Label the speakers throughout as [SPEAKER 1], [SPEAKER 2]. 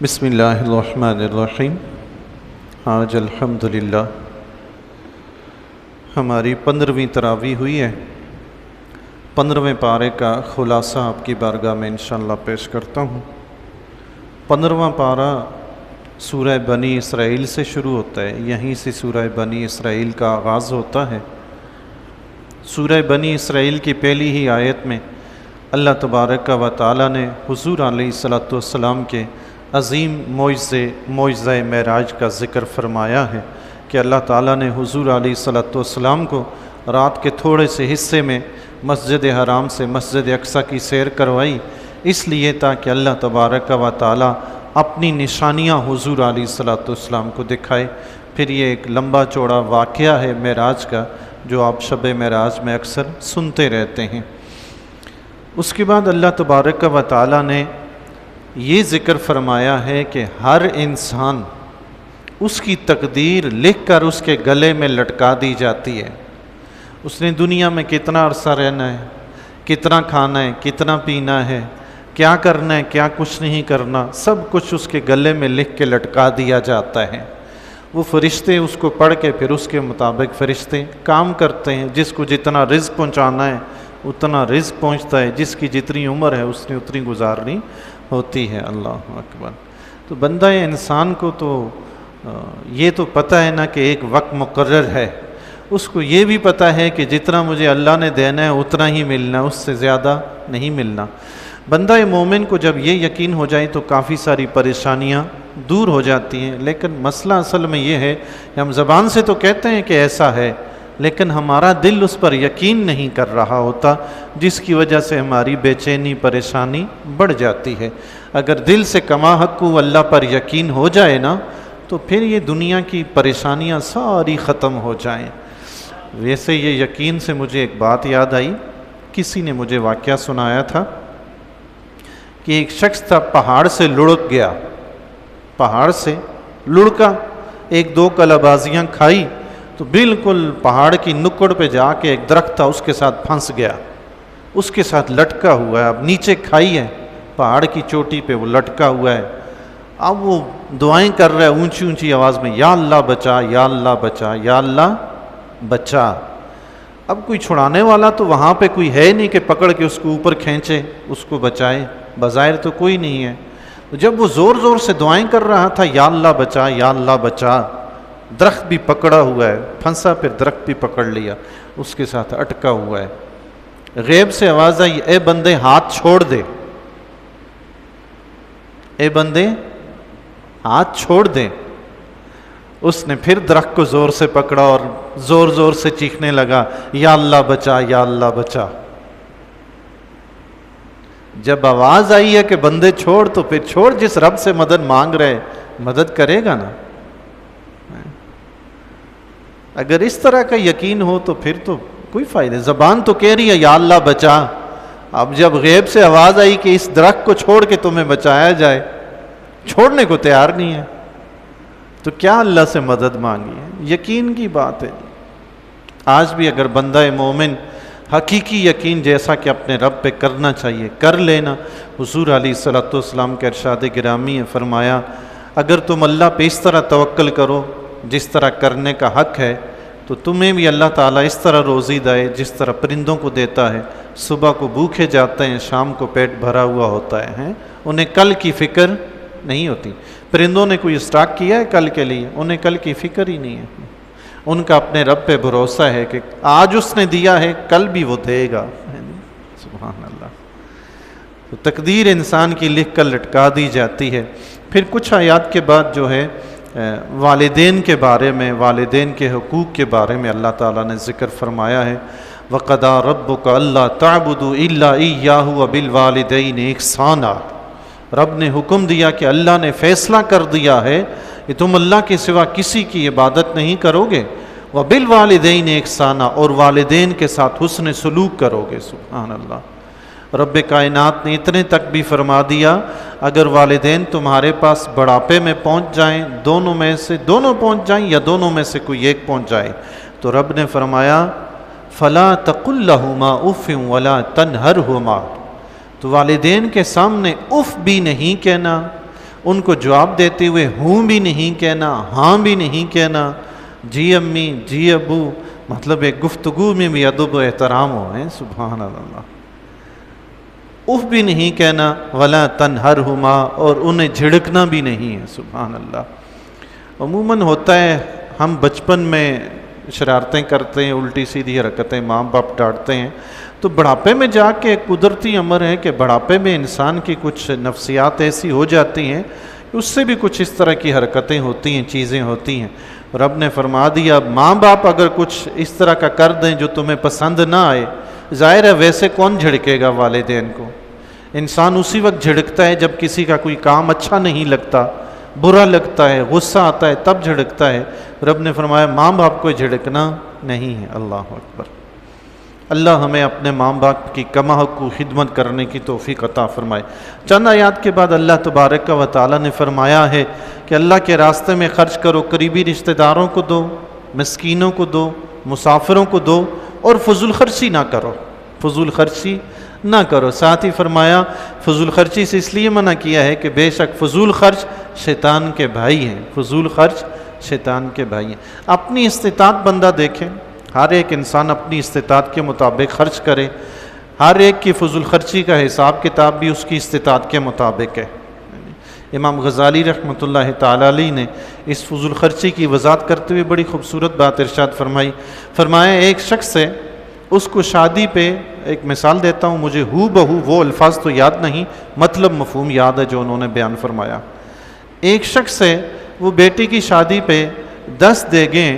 [SPEAKER 1] بسم اللہ الرحمن الرحیم۔ آج الحمدللہ ہماری 15ویں تراویح ہوئی ہے۔ 15ویں پارے کا خلاصہ آپ کی بارگاہ میں انشاءاللہ پیش کرتا ہوں۔ 15واں پارہ سورہ بنی اسرائیل سے شروع ہوتا ہے، یہیں سے سورہ بنی اسرائیل کا آغاز ہوتا ہے۔ سورہ بنی اسرائیل کی پہلی ہی آیت میں اللہ تبارک و تعالی نے حضور علیہ الصلوۃ والسلام کے عظیم معجزہ معراج کا ذکر فرمایا ہے کہ اللہ تعالیٰ نے حضور علیہ الصلوۃ والسلام کو رات کے تھوڑے سے حصے میں مسجد حرام سے مسجد اقصیٰ کی سیر کروائی، اس لیے تاکہ اللہ تبارک و تعالیٰ اپنی نشانیاں حضور علیہ الصلوۃ والسلام کو دکھائے۔ پھر یہ ایک لمبا چوڑا واقعہ ہے معراج کا، جو آپ شب معراج میں اکثر سنتے رہتے ہیں۔ اس کے بعد اللہ تبارک و تعالیٰ نے یہ ذکر فرمایا ہے کہ ہر انسان اس کی تقدیر لکھ کر اس کے گلے میں لٹکا دی جاتی ہے۔ اس نے دنیا میں کتنا عرصہ رہنا ہے، کتنا کھانا ہے، کتنا پینا ہے، کیا کرنا ہے، کیا کچھ نہیں کرنا، سب کچھ اس کے گلے میں لکھ کے لٹکا دیا جاتا ہے۔ وہ فرشتے اس کو پڑھ کے پھر اس کے مطابق فرشتے کام کرتے ہیں۔ جس کو جتنا رزق پہنچانا ہے اتنا رزق پہنچتا ہے، جس کی جتنی عمر ہے اس نے اتنی گزارنی ہوتی ہے۔ اللہ اکبر۔ تو بندہ انسان کو تو یہ تو پتہ ہے نا کہ ایک وقت مقرر ہے، اس کو یہ بھی پتہ ہے کہ جتنا مجھے اللہ نے دینا ہے اتنا ہی ملنا، اس سے زیادہ نہیں ملنا۔ بندہ مومن کو جب یہ یقین ہو جائے تو کافی ساری پریشانیاں دور ہو جاتی ہیں۔ لیکن مسئلہ اصل میں یہ ہے کہ ہم زبان سے تو کہتے ہیں کہ ایسا ہے، لیکن ہمارا دل اس پر یقین نہیں کر رہا ہوتا، جس کی وجہ سے ہماری بے چینی پریشانی بڑھ جاتی ہے۔ اگر دل سے کما حق اللہ پر یقین ہو جائے نا تو پھر یہ دنیا کی پریشانیاں ساری ختم ہو جائیں۔ ویسے یہ یقین سے مجھے ایک بات یاد آئی، کسی نے مجھے واقعہ سنایا تھا کہ ایک شخص تھا، پہاڑ سے لڑک گیا، پہاڑ سے لڑکا، ایک دو کلابازیاں کھائی تو بالکل پہاڑ کی نکڑ پہ جا کے ایک درخت تھا اس کے ساتھ پھنس گیا، اس کے ساتھ لٹکا ہوا ہے۔ اب نیچے کھائی ہے، پہاڑ کی چوٹی پہ وہ لٹکا ہوا ہے۔ اب وہ دعائیں کر رہا ہے اونچی اونچی آواز میں، یا اللہ بچا، یا اللہ بچا، یا اللہ بچا۔ اب کوئی چھڑانے والا تو وہاں پہ کوئی ہے نہیں کہ پکڑ کے اس کو اوپر کھینچے، اس کو بچائے، بظاہر تو کوئی نہیں ہے۔ جب وہ زور زور سے دعائیں کر رہا تھا، یا اللہ بچا، یا اللہ بچا، درخت بھی پکڑا ہوا ہے، پھنسا، پھر درخت بھی پکڑ لیا، اس کے ساتھ اٹکا ہوا ہے۔ غیب سے آواز آئی، اے بندے ہاتھ چھوڑ دے، اے بندے ہاتھ چھوڑ دے۔ اس نے پھر درخت کو زور سے پکڑا اور زور زور سے چیخنے لگا، یا اللہ بچا، یا اللہ بچا۔ جب آواز آئی ہے کہ بندے چھوڑ تو پھر چھوڑ، جس رب سے مدد مانگ رہے مدد کرے گا نا۔ اگر اس طرح کا یقین ہو تو پھر تو کوئی فائدہ۔ زبان تو کہہ رہی ہے یا اللہ بچا، اب جب غیب سے آواز آئی کہ اس درخت کو چھوڑ کے تمہیں بچایا جائے، چھوڑنے کو تیار نہیں ہے، تو کیا اللہ سے مدد مانگی ہے؟ یقین کی بات ہے۔ آج بھی اگر بندہ مومن حقیقی یقین جیسا کہ اپنے رب پہ کرنا چاہیے کر لینا۔ حضور علیہ الصلوۃ والسلام کے ارشاد گرامی ہے، فرمایا اگر تم اللہ پہ اس طرح توکل کرو جس طرح کرنے کا حق ہے تو تمہیں بھی اللہ تعالیٰ اس طرح روزی دے جس طرح پرندوں کو دیتا ہے۔ صبح کو بھوکے جاتے ہیں، شام کو پیٹ بھرا ہوا ہوتا ہے، انہیں کل کی فکر نہیں ہوتی۔ پرندوں نے کوئی اسٹاک کیا ہے کل کے لیے؟ انہیں کل کی فکر ہی نہیں ہے۔ ان کا اپنے رب پہ بھروسہ ہے کہ آج اس نے دیا ہے کل بھی وہ دے گا۔ سبحان اللہ۔ تو تقدیر انسان کی لکھ کر لٹکا دی جاتی ہے۔ پھر کچھ آیات کے بعد جو ہے والدین کے بارے میں، والدین کے حقوق کے بارے میں اللہ تعالیٰ نے ذکر فرمایا ہے۔ وَقَضَىٰ رَبُّكَ أَلَّا تَعْبُدُوا إِلَّا إِيَّاهُ وَبِالْوَالِدَيْنِ إِحْسَانًا۔ رب نے حکم دیا کہ اللہ نے فیصلہ کر دیا ہے کہ تم اللہ کے سوا کسی کی عبادت نہیں کرو گے، وَبِالْوَالِدَيْنِ إِحْسَانًا، اور والدین کے ساتھ حسن سلوک کرو گے۔ سبحان اللہ۔ رب کائنات نے اتنے تک بھی فرما دیا اگر والدین تمہارے پاس بڑھاپے میں پہنچ جائیں، دونوں میں سے دونوں پہنچ جائیں یا دونوں میں سے کوئی ایک پہنچ جائے، تو رب نے فرمایا فَلَا تَقُلْ لَهُمَا أُفٍّ وَلَا تَنْهَرْهُمَا، تو والدین کے سامنے اف بھی نہیں کہنا، ان کو جواب دیتے ہوئے ہوں بھی نہیں کہنا، ہاں بھی نہیں کہنا، جی امی جی ابو، مطلب ایک گفتگو میں بھی ادب و احترام ہو. سبحان اللہ. اف بھی نہیں کہنا، ولا تنہرہما، اور انہیں جھڑکنا بھی نہیں ہے. سبحان اللہ. عموماً ہوتا ہے ہم بچپن میں شرارتیں کرتے ہیں، الٹی سیدھی حرکتیں، ماں باپ ڈانٹتے ہیں، تو بڑھاپے میں جا کے قدرتی امر ہے کہ بڑھاپے میں انسان کی کچھ نفسیات ایسی ہو جاتی ہیں کہ اس سے بھی کچھ اس طرح کی حرکتیں ہوتی ہیں، چیزیں ہوتی ہیں. رب نے فرما دیا ماں باپ اگر کچھ اس طرح کا کر دیں جو تمہیں پسند نہ آئے، ظاہر ہے ویسے کون جھڑکے گا والدین کو؟ انسان اسی وقت جھڑکتا ہے جب کسی کا کوئی کام اچھا نہیں لگتا، برا لگتا ہے، غصہ آتا ہے، تب جھڑکتا ہے. رب نے فرمایا ماں باپ کو جھڑکنا نہیں ہے. اللہ اکبر. اللہ ہمیں اپنے ماں باپ کی کما حقوق خدمت کرنے کی توفیق عطا فرمائے. چند آیات کے بعد اللہ تبارک و تعالیٰ نے فرمایا ہے کہ اللہ کے راستے میں خرچ کرو، قریبی رشتہ داروں کو دو، مسکینوں کو دو، مسافروں کو دو، اور فضول خرچی نہ کرو. فضول خرچی نہ کرو. ساتھ ہی فرمایا فضول خرچی سے اس لیے منع کیا ہے کہ بے شک فضول خرچ شیطان کے بھائی ہیں. فضول خرچ شیطان کے بھائی ہیں. اپنی استطاعت بندہ دیکھیں، ہر ایک انسان اپنی استطاعت کے مطابق خرچ کرے. ہر ایک کی فضول خرچی کا حساب کتاب بھی اس کی استطاعت کے مطابق ہے. امام غزالی رحمۃ اللہ تعالی علیہ نے اس فضول خرچی کی وضاحت کرتے ہوئے بڑی خوبصورت بات ارشاد فرمایا ایک شخص ہے، اس کو شادی پہ، ایک مثال دیتا ہوں، مجھے ہو بہو وہ الفاظ تو یاد نہیں، مطلب مفہوم یاد ہے جو انہوں نے بیان فرمایا. ایک شخص ہے، وہ بیٹی کی شادی پہ 10 دیگیں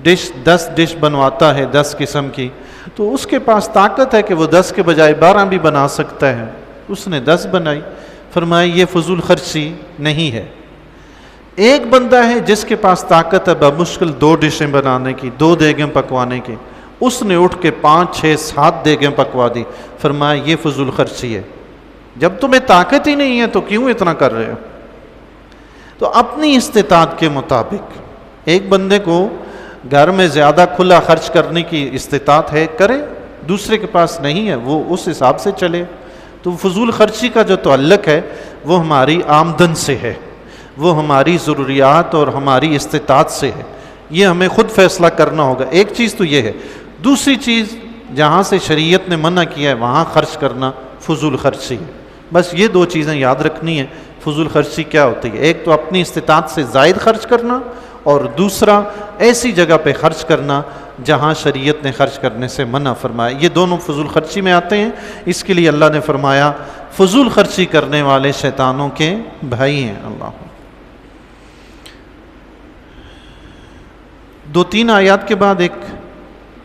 [SPEAKER 1] 10 ڈش بنواتا ہے 10 قسم کی، تو اس کے پاس طاقت ہے کہ وہ 10 کے بجائے 12 بھی بنا سکتا ہے. اس نے 10 بنائی. فرمایا یہ فضول خرچی نہیں ہے. ایک بندہ ہے جس کے پاس طاقت ہے بمشکل 2 ڈشیں بنانے کی، 2 دیگیں پکوانے کی، اس نے اٹھ کے 5 6 7 دیگیں پکوا دی. فرمایا یہ فضول خرچی ہے. جب تمہیں طاقت ہی نہیں ہے تو کیوں اتنا کر رہے ہو؟ تو اپنی استطاعت کے مطابق، ایک بندے کو گھر میں زیادہ کھلا خرچ کرنے کی استطاعت ہے کرے، دوسرے کے پاس نہیں ہے وہ اس حساب سے چلے. تو فضول خرچی کا جو تعلق ہے وہ ہماری آمدن سے ہے، وہ ہماری ضروریات اور ہماری استطاعت سے ہے. یہ ہمیں خود فیصلہ کرنا ہوگا. ایک چیز تو یہ ہے. دوسری چیز، جہاں سے شریعت نے منع کیا ہے وہاں خرچ کرنا فضول خرچی ہے. بس یہ 2 چیزیں یاد رکھنی ہیں. فضول خرچی کیا ہوتی ہے؟ ایک تو اپنی استطاعت سے زائد خرچ کرنا، اور دوسرا ایسی جگہ پہ خرچ کرنا جہاں شریعت نے خرچ کرنے سے منع فرمایا. یہ دونوں فضول خرچی میں آتے ہیں. اس کے لیے اللہ نے فرمایا فضول خرچی کرنے والے شیطانوں کے بھائی ہیں. اللہ 2-3 آیات کے بعد ایک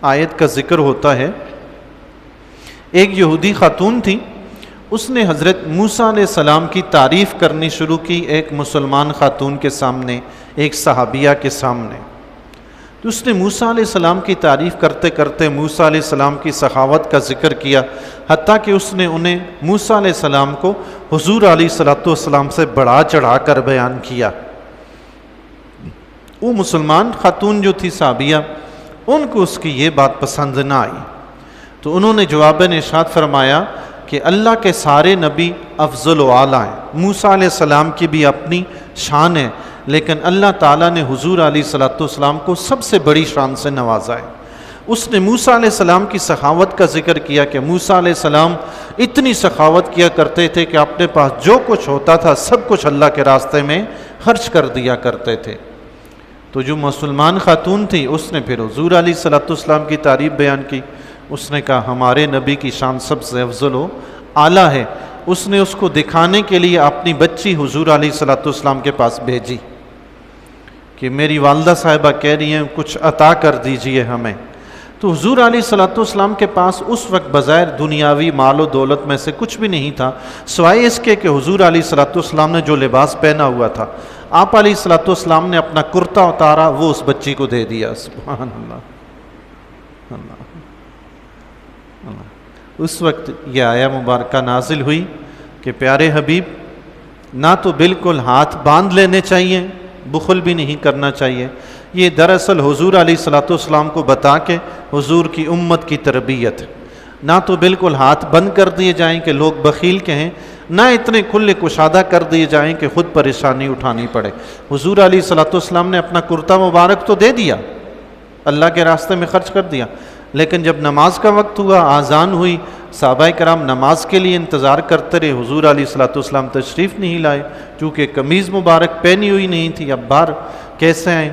[SPEAKER 1] آیت کا ذکر ہوتا ہے. ایک یہودی خاتون تھی، اس نے حضرت موسیٰ علیہ السلام کی تعریف کرنی شروع کی ایک مسلمان خاتون کے سامنے، ایک صحابیہ کے سامنے. تو اس نے موسیٰ علیہ السلام کی تعریف کرتے کرتے موسیٰ علیہ السلام کی سخاوت کا ذکر کیا، حتیٰ کہ اس نے انہیں موسیٰ علیہ السلام کو حضور علیہ السلام سے بڑھا چڑھا کر بیان کیا. وہ مسلمان خاتون جو تھی صحابیہ، ان کو اس کی یہ بات پسند نہ آئی. تو انہوں نے جواباً ارشاد فرمایا کہ اللہ کے سارے نبی افضل و اعلیٰ ہیں. موسیٰ علیہ السلام کی بھی اپنی شان ہے، لیکن اللہ تعالیٰ نے حضور علیہ السلام کو سب سے بڑی شان سے نوازا ہے. اس نے موسیٰ علیہ السلام کی سخاوت کا ذکر کیا کہ موسیٰ علیہ السلام اتنی سخاوت کیا کرتے تھے کہ اپنے پاس جو کچھ ہوتا تھا سب کچھ اللہ کے راستے میں خرچ کر دیا کرتے تھے. تو جو مسلمان خاتون تھی اس نے پھر حضور علیہ السلام کی تعریف بیان کی. اس نے کہا ہمارے نبی کی شان سب سے افضل و اعلیٰ ہے. اس نے اس کو دکھانے کے لیے اپنی بچی حضور علیہ السلام کے پاس بھیجی کہ میری والدہ صاحبہ کہہ رہی ہیں کچھ عطا کر دیجئے ہمیں. تو حضور علیہ السلام کے پاس اس وقت بظاہر دنیاوی مال و دولت میں سے کچھ بھی نہیں تھا، سوائے اس کے کہ حضور علیہ السلام نے جو لباس پہنا ہوا تھا، آپ علیہ السلام نے اپنا کرتا اتارا، وہ اس بچی کو دے دیا. سبحان اللہ. اللہ اس وقت یہ آیہ مبارکہ نازل ہوئی کہ پیارے حبیب، نہ تو بالکل ہاتھ باندھ لینے چاہیے، بخل بھی نہیں کرنا چاہیے. یہ دراصل حضور علیہ السلام کو بتا کے حضور کی امت کی تربیت. نہ تو بالکل ہاتھ بند کر دیے جائیں کہ لوگ بخیل کہیں، نہ اتنے کھلے کشادہ کر دیے جائیں کہ خود پریشانی اٹھانی پڑے۔ حضور علیہ الصلوۃ والسلام نے اپنا کرتا مبارک تو دے دیا، اللہ کے راستے میں خرچ کر دیا، لیکن جب نماز کا وقت ہوا، آذان ہوئی، صحابہ کرام نماز کے لیے انتظار کرتے رہے، حضور علیہ الصلوۃ والسلام تشریف نہیں لائے، چونکہ قمیض مبارک پہنی ہوئی نہیں تھی، اب باہر کیسے آئیں؟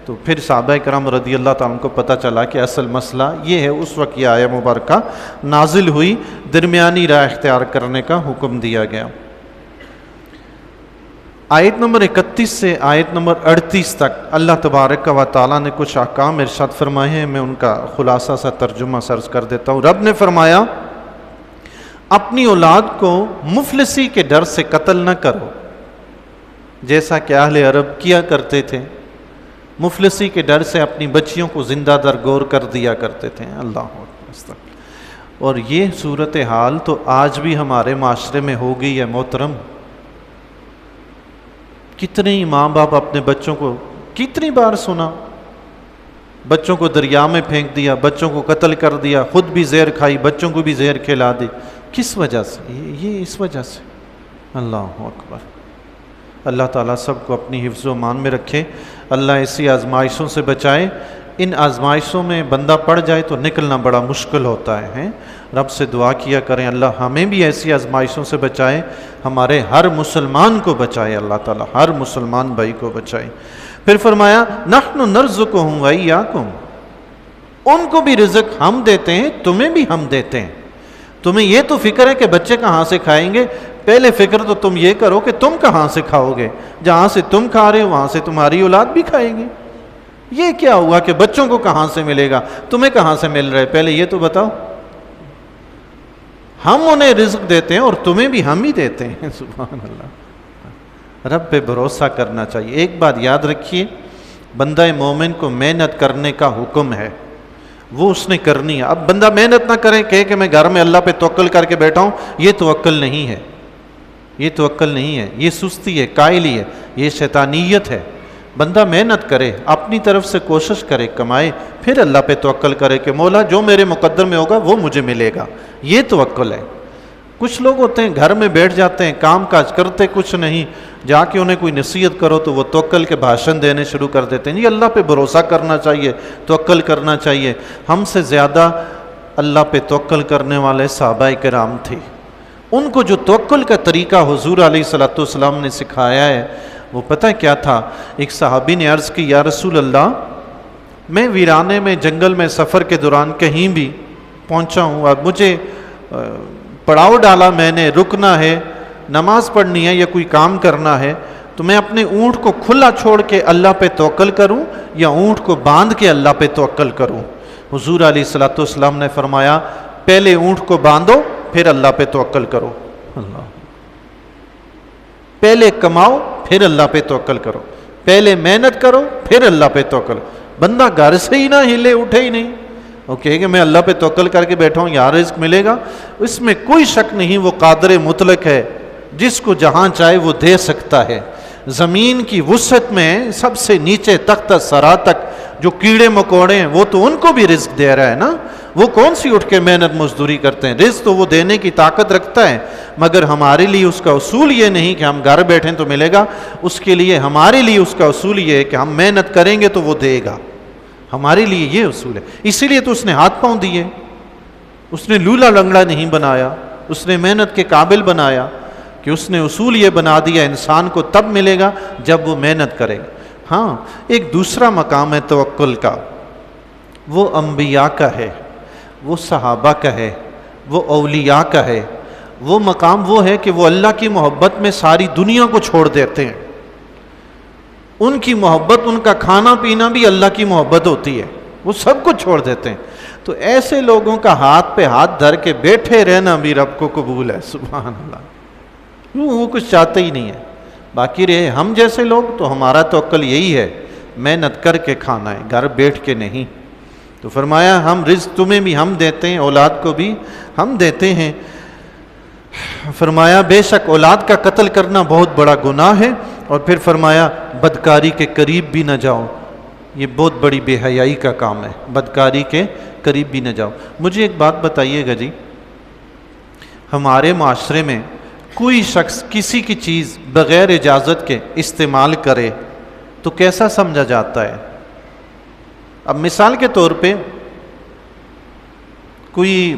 [SPEAKER 1] تو پھر صحابہ کرام رضی اللہ تعالیٰ کو پتہ چلا کہ اصل مسئلہ یہ ہے۔ اس وقت یہ آیہ مبارکہ نازل ہوئی، درمیانی راہ اختیار کرنے کا حکم دیا گیا۔ آیت نمبر 31 سے آیت نمبر 38 تک اللہ تبارک و تعالیٰ نے کچھ احکام ارشاد فرمائے ہیں، میں ان کا خلاصہ سا ترجمہ سرچ کر دیتا ہوں۔ رب نے فرمایا اپنی اولاد کو مفلسی کے ڈر سے قتل نہ کرو، جیسا کہ اہل عرب کیا کرتے تھے، مفلسی کے ڈر سے اپنی بچیوں کو زندہ درگور کر دیا کرتے تھے۔ اللہ اکبر۔ اور یہ صورتحال تو آج بھی ہمارے معاشرے میں ہو گئی ہے محترم۔ کتنے ہی ماں باپ اپنے بچوں کو، کتنی بار سنا، بچوں کو دریا میں پھینک دیا، بچوں کو قتل کر دیا، خود بھی زہر کھائی، بچوں کو بھی زہر کھلا دی۔ کس وجہ سے؟ یہ اس وجہ سے۔ اللہ اکبر۔ اللہ تعالیٰ سب کو اپنی حفظ و امان میں رکھے، اللہ ایسی آزمائشوں سے بچائے۔ ان آزمائشوں میں بندہ پڑ جائے تو نکلنا بڑا مشکل ہوتا ہے۔ رب سے دعا کیا کریں اللہ ہمیں بھی ایسی آزمائشوں سے بچائے، ہمارے ہر مسلمان کو بچائے، اللہ تعالیٰ ہر مسلمان بھائی کو بچائے۔ پھر فرمایا نحن نرزقہم وإیاکم، ان کو بھی رزق ہم دیتے ہیں، تمہیں بھی ہم دیتے ہیں۔ تمہیں یہ تو فکر ہے کہ بچے کہاں سے کھائیں گے، پہلے فکر تو تم یہ کرو کہ تم کہاں سے کھاؤ گے، جہاں سے تم کھا رہے ہو وہاں سے تمہاری اولاد بھی کھائے گی۔ یہ کیا ہوا کہ بچوں کو کہاں سے ملے گا، تمہیں کہاں سے مل رہا ہے، پہلے یہ تو بتاؤ۔ ہم انہیں رزق دیتے ہیں اور تمہیں بھی ہم ہی دیتے ہیں۔ سبحان اللہ۔ رب پہ بھروسہ کرنا چاہیے۔ ایک بات یاد رکھیے، بندہ مومن کو محنت کرنے کا حکم ہے، وہ اس نے کرنی ہے۔ اب بندہ محنت نہ کرے کہ میں گھر میں اللہ پہ توکل کر کے بیٹھا ہوں، یہ توکل نہیں ہے، یہ توکل نہیں ہے، یہ سستی ہے، کائلی ہے، یہ شیطانیت ہے۔ بندہ محنت کرے، اپنی طرف سے کوشش کرے، کمائے، پھر اللہ پہ توکل کرے کہ مولا جو میرے مقدر میں ہوگا وہ مجھے ملے گا، یہ توکل ہے۔ کچھ لوگ ہوتے ہیں گھر میں بیٹھ جاتے ہیں، کام کاج کرتے کچھ نہیں، جا کے انہیں کوئی نصیحت کرو تو وہ توکل کے بھاشن دینے شروع کر دیتے ہیں۔ یہ اللہ پہ بھروسہ کرنا چاہیے، توکل کرنا چاہیے۔ ہم سے زیادہ اللہ پہ توکل کرنے والے صحابہ کرام تھے۔ ان کو جو توکل کا طریقہ حضور علیہ الصلوۃ والسلام نے سکھایا ہے وہ پتہ کیا تھا؟ ایک صحابی نے عرض کی، یا رسول اللہ میں ویرانے میں جنگل میں سفر کے دوران کہیں بھی پہنچا ہوں، اب مجھے پڑاؤ ڈالا میں نے، رکنا ہے، نماز پڑھنی ہے یا کوئی کام کرنا ہے، تو میں اپنے اونٹ کو کھلا چھوڑ کے اللہ پہ توکل کروں یا اونٹ کو باندھ کے اللہ پہ توکل کروں؟ حضور علیہ الصلوۃ والسلام نے فرمایا پہلے اونٹ کو باندھو پھر اللہ پہ توکل کرو۔ اللہ، پہلے کماؤ پھر اللہ پہ توکل کرو، پہلے محنت کرو پھر اللہ پہ توکل۔ بندہ گھر سے ہی نہ ہلے اٹھے ہی نہیں، وہ کہے کہ میں اللہ پہ توکل کر کے بیٹھا ہوں یہاں رزق ملے گا، اس میں کوئی شک نہیں، وہ قادر مطلق ہے، جس کو جہاں چاہے وہ دے سکتا ہے۔ زمین کی وسعت میں سب سے نیچے تخت سرا تک جو کیڑے مکوڑے ہیں وہ تو ان کو بھی رزق دے رہا ہے نا، وہ کون سی اٹھ کے محنت مزدوری کرتے ہیں، رزق تو وہ دینے کی طاقت رکھتا ہے، مگر ہمارے لیے اس کا اصول یہ نہیں کہ ہم گھر بیٹھیں تو ملے گا، اس کے لیے ہمارے لیے اس کا اصول یہ ہے کہ ہم محنت کریں گے تو وہ دے گا، ہمارے لیے یہ اصول ہے۔ اسی لیے تو اس نے ہاتھ پاؤں دیے، اس نے لولا لنگڑا نہیں بنایا، اس نے محنت کے قابل بنایا، کہ اس نے اصول یہ بنا دیا انسان کو تب ملے گا جب وہ محنت کرے گا۔ ہاں ایک دوسرا مقام ہے توکل کا، وہ انبیاء کا ہے، وہ صحابہ کا ہے، وہ اولیاء کا ہے۔ وہ مقام وہ ہے کہ وہ اللہ کی محبت میں ساری دنیا کو چھوڑ دیتے ہیں، ان کی محبت، ان کا کھانا پینا بھی اللہ کی محبت ہوتی ہے، وہ سب کچھ چھوڑ دیتے ہیں۔ تو ایسے لوگوں کا ہاتھ پہ ہاتھ دھر کے بیٹھے رہنا بھی رب کو قبول ہے، سبحان اللہ۔ وہ کچھ چاہتے ہی نہیں ہے۔ باقی رہے ہم جیسے لوگ تو ہمارا توکل یہی ہے، محنت کر کے کھانا ہے، گھر بیٹھ کے نہیں۔ تو فرمایا ہم رزق تمہیں بھی ہم دیتے ہیں، اولاد کو بھی ہم دیتے ہیں۔ فرمایا بے شک اولاد کا قتل کرنا بہت بڑا گناہ ہے، اور پھر فرمایا بدکاری کے قریب بھی نہ جاؤ، یہ بہت بڑی بے حیائی کا کام ہے، بدکاری کے قریب بھی نہ جاؤ۔ مجھے ایک بات بتائیے گا جی، ہمارے معاشرے میں کوئی شخص کسی کی چیز بغیر اجازت کے استعمال کرے تو کیسا سمجھا جاتا ہے؟ اب مثال کے طور پہ کوئی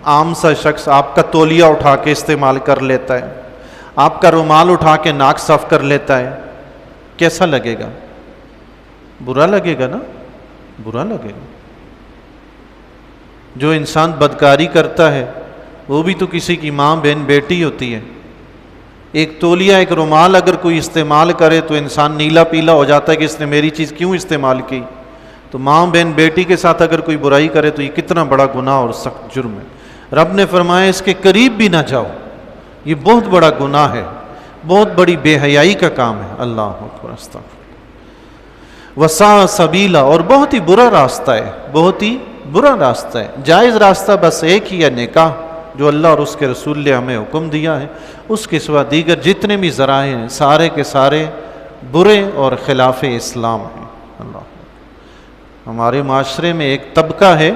[SPEAKER 1] عام سا شخص آپ کا تولیہ اٹھا کے استعمال کر لیتا ہے، آپ کا رومال اٹھا کے ناک صاف کر لیتا ہے، کیسا لگے گا؟ برا لگے گا نا، برا لگے گا۔ جو انسان بدکاری کرتا ہے وہ بھی تو کسی کی ماں بہن بیٹی ہوتی ہے۔ ایک تولیہ ایک رومال اگر کوئی استعمال کرے تو انسان نیلا پیلا ہو جاتا ہے کہ اس نے میری چیز کیوں استعمال کی۔ تو ماں بہن بیٹی کے ساتھ اگر کوئی برائی کرے تو یہ کتنا بڑا گناہ اور سخت جرم ہے۔ رب نے فرمایا اس کے قریب بھی نہ جاؤ، یہ بہت بڑا گناہ ہے، بہت بڑی بے حیائی کا کام ہے۔ اللہ اکبر، استغفر۔ وساء سبیلا، اور بہت ہی برا راستہ ہے، بہت ہی برا راستہ ہے۔ جائز راستہ بس ایک ہی ہے، نکاح، جو اللہ اور اس کے رسول نے ہمیں حکم دیا ہے۔ اس کے سوا دیگر جتنے بھی ذرائع ہیں سارے کے سارے برے اور خلاف اسلام ہیں۔ اللہ، ہمارے معاشرے میں ایک طبقہ ہے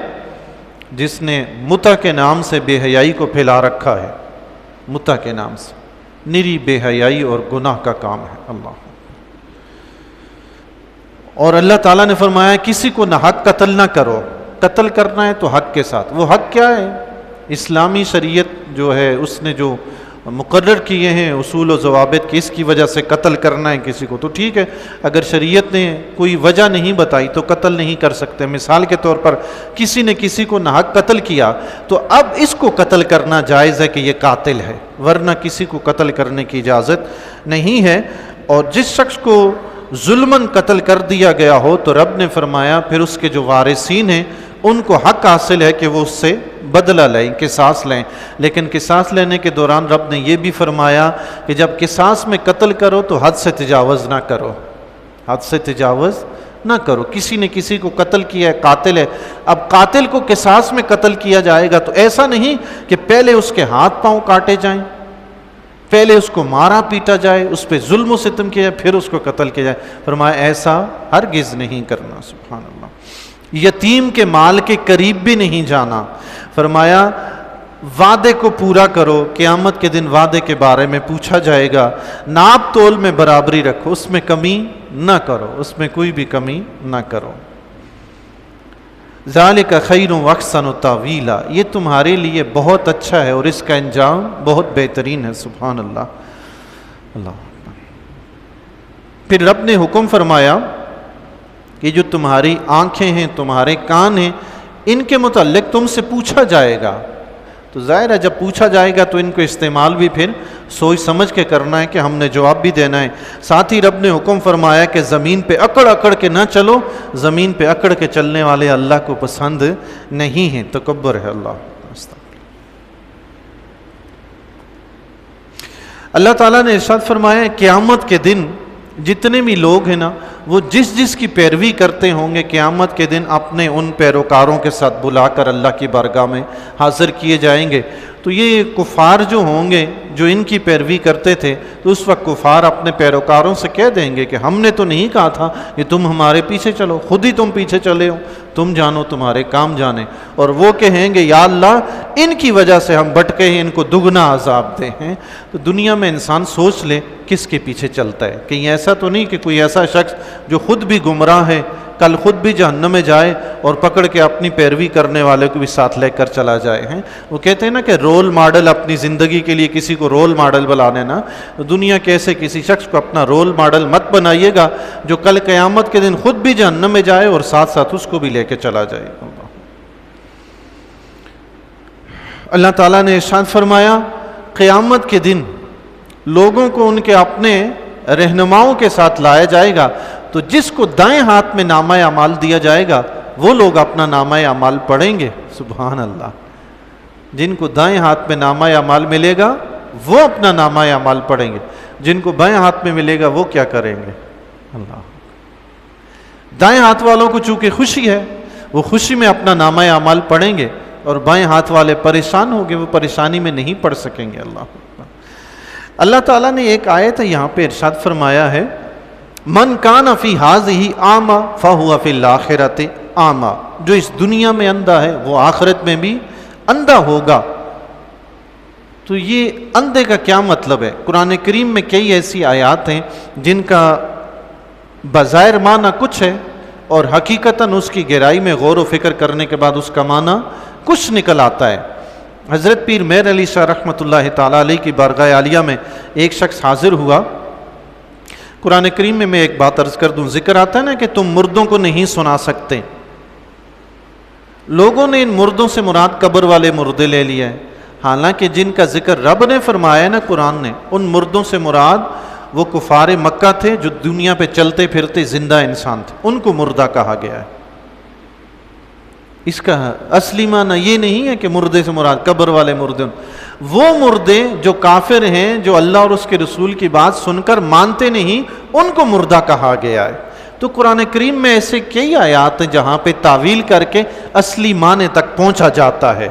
[SPEAKER 1] جس نے متع کے نام سے بے حیائی کو پھیلا رکھا ہے، متع کے نام سے نری بے حیائی اور گناہ کا کام ہے۔ اللہ، اور اللہ تعالیٰ نے فرمایا کسی کو نہ حق قتل نہ کرو، قتل کرنا ہے تو حق کے ساتھ۔ وہ حق کیا ہے؟ اسلامی شریعت جو ہے اس نے جو مقرر کیے ہیں اصول و ضوابط کی، اس کی وجہ سے قتل کرنا ہے کسی کو تو ٹھیک ہے۔ اگر شریعت نے کوئی وجہ نہیں بتائی تو قتل نہیں کر سکتے۔ مثال کے طور پر کسی نے کسی کو ناحق قتل کیا تو اب اس کو قتل کرنا جائز ہے کہ یہ قاتل ہے، ورنہ کسی کو قتل کرنے کی اجازت نہیں ہے۔ اور جس شخص کو ظلماً قتل کر دیا گیا ہو تو رب نے فرمایا پھر اس کے جو وارثین ہیں ان کو حق حاصل ہے کہ وہ اس سے بدلہ لیں، قصاص لیں۔ لیکن قصاص لینے کے دوران رب نے یہ بھی فرمایا کہ جب قصاص میں قتل کرو تو حد سے تجاوز نہ کرو، حد سے تجاوز نہ کرو۔ کسی نے کسی کو قتل کیا ہے، قاتل ہے، اب قاتل کو قصاص میں قتل کیا جائے گا تو ایسا نہیں کہ پہلے اس کے ہاتھ پاؤں کاٹے جائیں، پہلے اس کو مارا پیٹا جائے، اس پہ ظلم و ستم کیا جائے، پھر اس کو قتل کیا جائے۔ فرمایا ایسا ہرگز نہیں کرنا۔ سبحان اللہ۔ یتیم کے مال کے قریب بھی نہیں جانا۔ فرمایا وعدے کو پورا کرو، قیامت کے دن وعدے کے بارے میں پوچھا جائے گا۔ ناپ تول میں برابری رکھو، اس میں کمی نہ کرو، اس میں کوئی بھی کمی نہ کرو۔ ذالک خیر واحسن تاویلا، یہ تمہارے لیے بہت اچھا ہے اور اس کا انجام بہت بہترین ہے۔ سبحان اللہ۔ اللہ، پھر رب نے حکم فرمایا کہ جو تمہاری آنکھیں ہیں، تمہارے کان ہیں، ان کے متعلق تم سے پوچھا جائے گا۔ تو ظاہر ہے جب پوچھا جائے گا تو ان کو استعمال بھی پھر سوچ سمجھ کے کرنا ہے کہ ہم نے جواب بھی دینا ہے۔ ساتھ ہی رب نے حکم فرمایا کہ زمین پہ اکڑ اکڑ کے نہ چلو، زمین پہ اکڑ کے چلنے والے اللہ کو پسند نہیں ہیں، تکبر ہے۔ اللہ تعالیٰ نے ارشاد فرمایا قیامت کے دن جتنے بھی لوگ ہیں نا وہ جس جس کی پیروی کرتے ہوں گے قیامت کے دن اپنے ان پیروکاروں کے ساتھ بلا کر اللہ کی بارگاہ میں حاضر کیے جائیں گے۔ تو یہ کفار جو ہوں گے جو ان کی پیروی کرتے تھے تو اس وقت کفار اپنے پیروکاروں سے کہہ دیں گے کہ ہم نے تو نہیں کہا تھا کہ تم ہمارے پیچھے چلو، خود ہی تم پیچھے چلے ہو، تم جانو تمہارے کام جانے۔ اور وہ کہیں گے یا اللہ ان کی وجہ سے ہم بھٹکے ہیں، ان کو دگنا عذاب دے ہیں۔ تو دنیا میں انسان سوچ لے کس کے پیچھے چلتا ہے، کہیں ایسا تو نہیں کہ کوئی ایسا شخص جو خود بھی گمراہ ہے کل خود بھی جہنم میں جائے اور پکڑ کے اپنی پیروی کرنے والے کو بھی ساتھ لے کر چلا جائے ہیں۔ وہ کہتے ہیں نا کہ رول ماڈل، اپنی زندگی کے لیے کسی کو رول ماڈل بنانے نا، دنیا کے ایسے کسی شخص کو اپنا رول ماڈل مت بنائیے گا جو کل قیامت کے دن خود بھی جہنم میں جائے اور ساتھ ساتھ اس کو بھی لے کے چلا جائے۔ اللہ تعالیٰ نے ارشاد فرمایا قیامت کے دن لوگوں کو ان کے اپنے رہنماؤں کے ساتھ لایا جائے گا، تو جس کو دائیں ہاتھ میں نامہ اعمال دیا جائے گا وہ لوگ اپنا نامہ اعمال پڑھیں گے۔ سبحان اللہ۔ جن کو دائیں ہاتھ میں نامہ اعمال ملے گا وہ اپنا نامہ اعمال پڑھیں گے، جن کو بائیں ہاتھ میں ملے گا وہ کیا کریں گے؟ اللہ۔ دائیں ہاتھ والوں کو چونکہ خوشی ہے وہ خوشی میں اپنا نامہ اعمال پڑھیں گے، اور بائیں ہاتھ والے پریشان ہوں گے، وہ پریشانی میں نہیں پڑھ سکیں گے۔ اللہ تعالیٰ نے ایک آیت ہے یہاں پہ ارشاد فرمایا ہے من کان فی ہذہ اعمی فہو فی الآخرۃ اعمی، جو اس دنیا میں اندھا ہے وہ آخرت میں بھی اندھا ہوگا۔ تو یہ اندھے کا کیا مطلب ہے؟ قرآن کریم میں کئی ایسی آیات ہیں جن کا بظاہر معنی کچھ ہے اور حقیقتاً اس کی گہرائی میں غور و فکر کرنے کے بعد اس کا معنی کچھ نکل آتا ہے۔ حضرت پیر مہر علی شاہ رحمۃ اللہ تعالیٰ علیہ کی بارگاہ عالیہ میں ایک شخص حاضر ہوا۔ قرآن کریم میں ایک بات عرض کر دوں، ذکر آتا ہے نا کہ تم مردوں کو نہیں سنا سکتے۔ لوگوں نے ان مردوں سے مراد قبر والے مردے لے لیا ہے، حالانکہ جن کا ذکر رب نے فرمایا ہے نا قرآن نے، ان مردوں سے مراد وہ کفار مکہ تھے جو دنیا پہ چلتے پھرتے زندہ انسان تھے، ان کو مردہ کہا گیا ہے۔ اس کا اصلی معنی یہ نہیں ہے کہ مردے سے مراد قبر والے مردے، وہ مردے جو کافر ہیں، جو اللہ اور اس کے رسول کی بات سن کر مانتے نہیں، ان کو مردہ کہا گیا ہے۔ تو قرآن کریم میں ایسے کئی آیات ہیں جہاں پہ تعویل کر کے اصلی معنی تک پہنچا جاتا ہے۔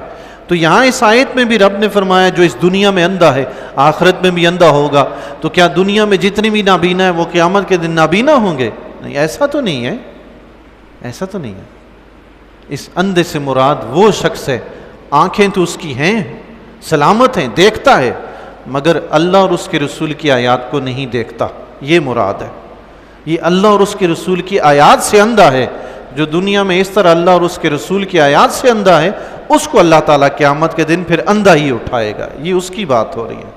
[SPEAKER 1] تو یہاں اس آیت میں بھی رب نے فرمایا جو اس دنیا میں اندھا ہے آخرت میں بھی اندھا ہوگا، تو کیا دنیا میں جتنی بھی نابینا ہے وہ قیامت کے دن نابینا ہوں گے؟ نہیں، ایسا تو نہیں ہے، ایسا تو نہیں ہے۔ اس اندھے سے مراد وہ شخص ہے، آنکھیں تو اس کی ہیں، سلامت ہیں، دیکھتا ہے، مگر اللہ اور اس کے رسول کی آیات کو نہیں دیکھتا، یہ مراد ہے۔ یہ اللہ اور اس کے رسول کی آیات سے اندھا ہے۔ جو دنیا میں اس طرح اللہ اور اس کے رسول کی آیات سے اندھا ہے، اس کو اللہ تعالیٰ قیامت کے دن پھر اندھا ہی اٹھائے گا۔ یہ اس کی بات ہو رہی ہے،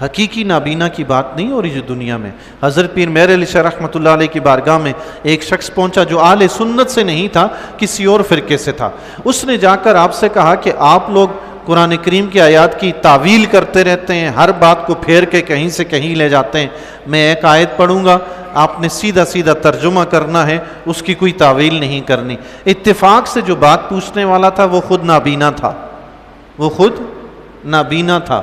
[SPEAKER 1] حقیقی نابینا کی بات نہیں ہو رہی جو دنیا میں۔ حضرت پیر مہر علی شاہ رحمۃ اللہ علیہ کی بارگاہ میں ایک شخص پہنچا جو اہل سنت سے نہیں تھا، کسی اور فرقے سے تھا۔ اس نے جا کر آپ سے کہا کہ آپ لوگ قرآن کریم کی آیات کی تعویل کرتے رہتے ہیں، ہر بات کو پھیر کے کہیں سے کہیں لے جاتے ہیں۔ میں ایک آیت پڑھوں گا، آپ نے سیدھا سیدھا ترجمہ کرنا ہے، اس کی کوئی تعویل نہیں کرنی۔ اتفاق سے جو بات پوچھنے والا تھا وہ خود نابینا تھا، وہ خود نابینا تھا۔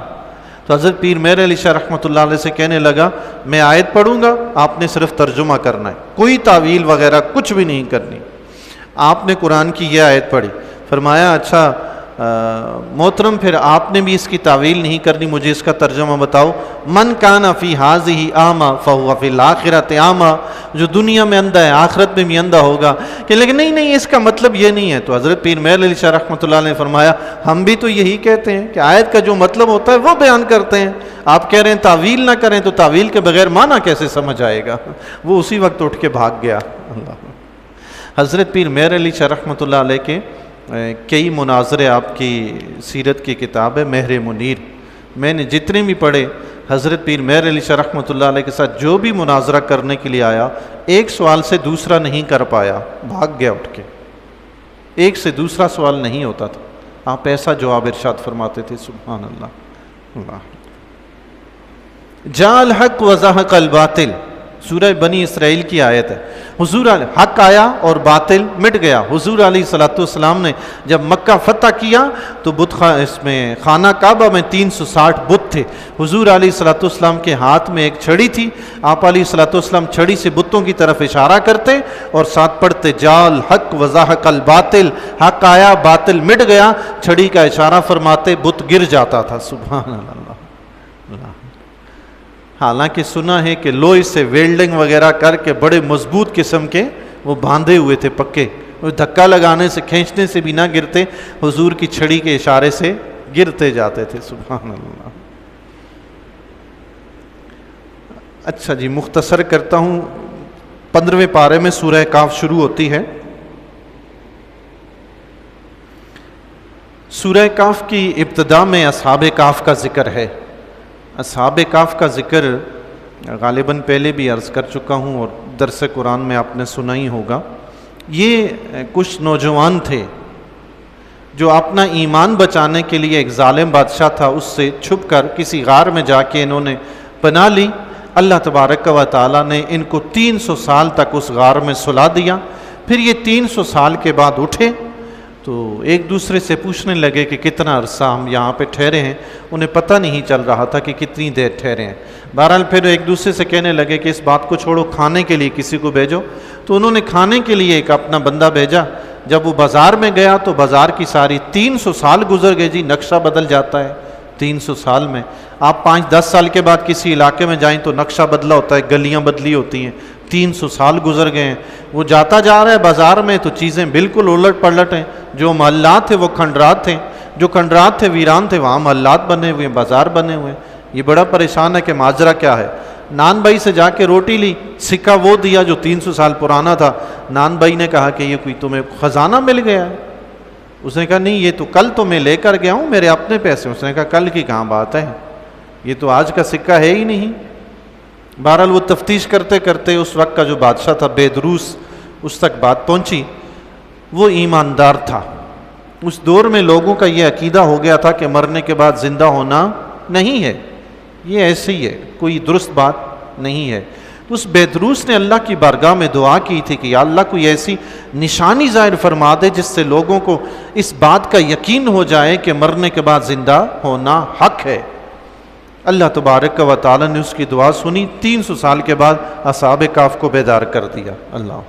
[SPEAKER 1] تو حضرت پیر مہر علی شاہ رحمۃ اللہ علیہ سے کہنے لگا میں آیت پڑھوں گا، آپ نے صرف ترجمہ کرنا ہے، کوئی تعویل وغیرہ کچھ بھی نہیں کرنی۔ آپ نے قرآن کی یہ آیت پڑھی، فرمایا اچھا محترم پھر آپ نے بھی اس کی تعویل نہیں کرنی، مجھے اس کا ترجمہ بتاؤ۔ من کان فی ھذہ اعمی فہو فی الآخرۃ اعمی، جو دنیا میں اندھا ہے آخرت میں بھی اندھا ہوگا۔ کہ لیکن نہیں اس کا مطلب یہ نہیں ہے۔ تو حضرت پیر مہر علی شاہ رحمۃ اللہ علیہ نے فرمایا ہم بھی تو یہی کہتے ہیں کہ آیت کا جو مطلب ہوتا ہے وہ بیان کرتے ہیں، آپ کہہ رہے ہیں تعویل نہ کریں، تو تعویل کے بغیر معنی کیسے سمجھ آئے گا؟ وہ اسی وقت اٹھ کے بھاگ گیا۔ اللہ حضرت پیر مہر علی شاہ رحمۃ اللہ علیہ کے کئی مناظرے، آپ کی سیرت کی کتاب ہے مہر منیر، میں نے جتنے بھی پڑھے حضرت پیر مہر علی شاہ رحمۃ اللہ علیہ کے ساتھ جو بھی مناظرہ کرنے کے لیے آیا، ایک سوال سے دوسرا نہیں کر پایا، بھاگ گیا اٹھ کے، ایک سے دوسرا سوال نہیں ہوتا تھا، آپ ایسا جواب ارشاد فرماتے تھے۔ سبحان اللہ۔ اللہ جاء الحق وزهق الباطل، سورہ بنی اسرائیل کی آیت ہے۔ حضور حق آیا اور باطل مٹ گیا۔ حضور علیہ الصلوۃ والسلام نے جب مکہ فتح کیا تو اس میں خانہ کعبہ میں 360 بت تھے۔ حضور علیہ الصلوۃ والسلام کے ہاتھ میں ایک چھڑی تھی، آپ علیہ الصلوۃ والسلام چھڑی سے بتوں کی طرف اشارہ کرتے اور ساتھ پڑھتے جاء الحق وزهق الباطل، حق آیا باطل مٹ گیا، چھڑی کا اشارہ فرماتے بت گر جاتا تھا۔ سبحان اللہ۔ حالانکہ سنا ہے کہ لوہے سے ویلڈنگ وغیرہ کر کے بڑے مضبوط قسم کے وہ باندھے ہوئے تھے پکے، دھکا لگانے سے کھینچنے سے بھی نہ گرتے، حضور کی چھڑی کے اشارے سے گرتے جاتے تھے۔ سبحان اللہ۔ اچھا جی، مختصر کرتا ہوں، 15ویں پارے میں سورہ کاف شروع ہوتی ہے۔ سورہ کاف کی ابتدا میں اصحاب کاف کا ذکر ہے۔ اصحاب کاف کا ذکر غالباً پہلے بھی عرض کر چکا ہوں اور درس قرآن میں آپ نے سنا ہی ہوگا۔ یہ کچھ نوجوان تھے جو اپنا ایمان بچانے کے لیے ایک ظالم بادشاہ تھا، اس سے چھپ کر کسی غار میں جا کے انہوں نے پناہ لی۔ اللہ تبارک و تعالیٰ نے ان کو 300 سال تک اس غار میں سلا دیا۔ پھر یہ 300 سال کے بعد اٹھے تو ایک دوسرے سے پوچھنے لگے کہ کتنا عرصہ ہم یہاں پہ ٹھہرے ہیں، انہیں پتہ نہیں چل رہا تھا کہ کتنی دیر ٹھہرے ہیں۔ بہرحال پھر ایک دوسرے سے کہنے لگے کہ اس بات کو چھوڑو، کھانے کے لیے کسی کو بھیجو۔ تو انہوں نے کھانے کے لیے ایک اپنا بندہ بھیجا۔ جب وہ بازار میں گیا تو بازار کی ساری 300 سال گزر گئے جی، نقشہ بدل جاتا ہے 300 سال میں۔ آپ 5-10 سال کے بعد کسی علاقے میں جائیں تو نقشہ بدلا ہوتا ہے، گلیاں بدلی ہوتی ہیں۔ 300 سال گزر گئے ہیں، وہ جاتا جا رہا ہے بازار میں تو چیزیں بالکل الٹ پلٹ ہیں، جو محلات تھے وہ کھنڈرات تھے۔ جو کھنڈرات تھے، ویران تھے، وہاں محلات بنے ہوئے ہیں، بازار بنے ہوئے ہیں۔ یہ بڑا پریشان ہے کہ ماجرا کیا ہے۔ نان بھائی سے جا کے روٹی لی، سکہ وہ دیا جو 300 سال پرانا تھا۔ نان بھائی نے کہا کہ یہ کوئی تمہیں خزانہ مل گیا ہے؟ اس نے کہا نہیں، یہ تو کل تو میں لے کر گیا ہوں، میرے اپنے پیسے۔ اس نے کہا کل کی کہاں بات ہے، یہ تو آج کا سکہ ہے ہی نہیں۔ بہرحال وہ تفتیش کرتے کرتے اس وقت کا جو بادشاہ تھا بیدروس، اس تک بات پہنچی۔ وہ ایماندار تھا۔ اس دور میں لوگوں کا یہ عقیدہ ہو گیا تھا کہ مرنے کے بعد زندہ ہونا نہیں ہے، یہ ایسے ہی ہے، کوئی درست بات نہیں ہے۔ اس بیدروس نے اللہ کی بارگاہ میں دعا کی تھی کہ یا اللہ کوئی ایسی نشانی ظاہر فرما دے جس سے لوگوں کو اس بات کا یقین ہو جائے کہ مرنے کے بعد زندہ ہونا حق ہے۔ اللہ تبارک و تعالی نے اس کی دعا سنی۔ 300 سال کے بعد اصحاب کہف کو بیدار کر دیا۔ اللہ،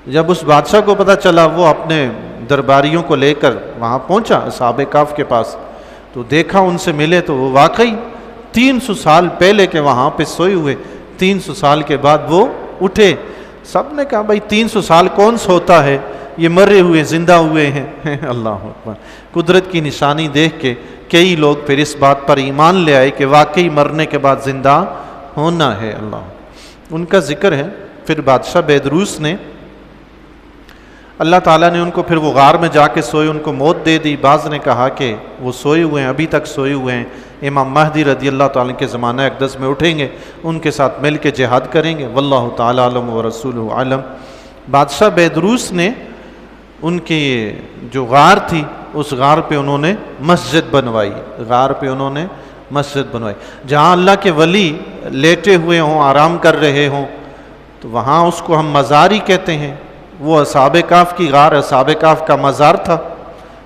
[SPEAKER 1] جب اس بادشاہ کو پتہ چلا، وہ اپنے درباریوں کو لے کر وہاں پہنچا اصحاب کہف کے پاس، تو دیکھا ان سے ملے تو وہ واقعی 300 سال پہلے کے وہاں پہ سوئے ہوئے، 300 سال کے بعد وہ اٹھے۔ سب نے کہا بھائی 300 سال کون سوتا ہے، یہ مرے ہوئے زندہ ہوئے ہیں۔ اللہ اکبر۔ قدرت کی نشانی دیکھ کے کئی لوگ پھر اس بات پر ایمان لے آئے کہ واقعی مرنے کے بعد زندہ ہونا ہے۔ اللہ، ان کا ذکر ہے۔ پھر بادشاہ بیدروس نے، اللہ تعالیٰ نے ان کو پھر وہ غار میں جا کے سوئے، ان کو موت دے دی۔ بعض نے کہا کہ وہ سوئے ہوئے ہیں، ابھی تک سوئے ہوئے ہیں، امام مہدی رضی اللہ تعالیٰ کے زمانہ اقدس میں اٹھیں گے، ان کے ساتھ مل کے جہاد کریں گے۔ واللہ تعالیٰ علم و رسولہ علم۔ بادشاہ بیدروس نے ان کی جو غار تھی، اس غار پہ انہوں نے مسجد بنوائی، غار پہ انہوں نے مسجد بنوائی، جہاں اللہ کے ولی لیٹے ہوئے ہوں، آرام کر رہے ہوں، تو وہاں اس کو ہم مزار ہی کہتے ہیں۔ وہ اصحاب کہف کی غار اصحاب کہف کا مزار تھا،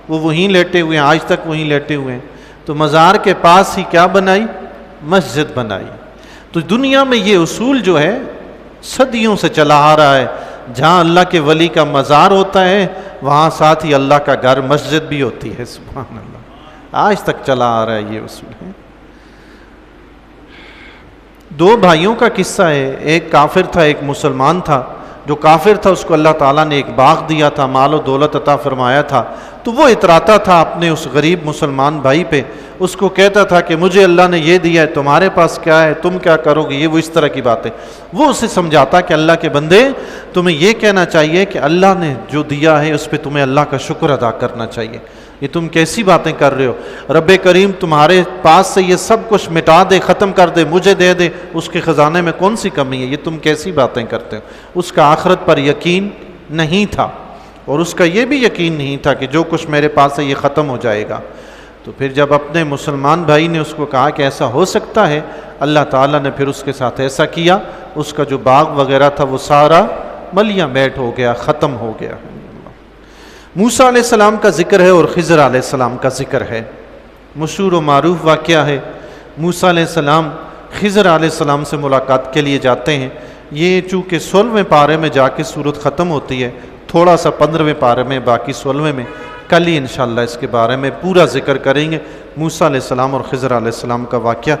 [SPEAKER 1] وہ وہیں لیٹے ہوئے ہیں، آج تک وہیں لیٹے ہوئے ہیں۔ تو مزار کے پاس ہی کیا بنائی؟ مسجد بنائی۔ تو دنیا میں یہ اصول جو ہے صدیوں سے چلا آ رہا ہے، جہاں اللہ کے ولی کا مزار ہوتا ہے وہاں ساتھ ہی اللہ کا گھر مسجد بھی ہوتی ہے۔ سبحان اللہ، آج تک چلا آ رہا ہے یہ اصول ہے۔ دو بھائیوں کا قصہ ہے، ایک کافر تھا، ایک مسلمان تھا۔ جو کافر تھا اس کو اللہ تعالیٰ نے ایک باغ دیا تھا، مال و دولت عطا فرمایا تھا، تو وہ اتراتا تھا اپنے اس غریب مسلمان بھائی پہ، اس کو کہتا تھا کہ مجھے اللہ نے یہ دیا ہے، تمہارے پاس کیا ہے، تم کیا کرو گے، یہ وہ اس طرح کی باتیں۔ وہ اسے سمجھاتا کہ اللہ کے بندے، تمہیں یہ کہنا چاہیے کہ اللہ نے جو دیا ہے اس پہ تمہیں اللہ کا شکر ادا کرنا چاہیے۔ یہ تم کیسی باتیں کر رہے ہو، رب کریم تمہارے پاس سے یہ سب کچھ مٹا دے، ختم کر دے، مجھے دے دے، اس کے خزانے میں کون سی کمی ہے، یہ تم کیسی باتیں کرتے ہو۔ اس کا آخرت پر یقین نہیں تھا، اور اس کا یہ بھی یقین نہیں تھا کہ جو کچھ میرے پاس ہے یہ ختم ہو جائے گا۔ تو پھر جب اپنے مسلمان بھائی نے اس کو کہا کہ ایسا ہو سکتا ہے، اللہ تعالیٰ نے پھر اس کے ساتھ ایسا کیا، اس کا جو باغ وغیرہ تھا وہ سارا ملیاں میٹ ہو گیا، ختم ہو گیا۔ موسیٰ علیہ السلام کا ذکر ہے اور خضر علیہ السلام کا ذکر ہے۔ مشہور و معروف واقعہ ہے، موسیٰ علیہ السلام خضر علیہ السلام سے ملاقات کے لیے جاتے ہیں۔ یہ چونکہ 16ویں پارے میں جا کے سورت ختم ہوتی ہے، تھوڑا سا 15ویں پارے میں، باقی 16ویں میں، کل ہی انشاءاللہ اس کے بارے میں پورا ذکر کریں گے، موسیٰ علیہ السلام اور خضر علیہ السلام کا واقعہ۔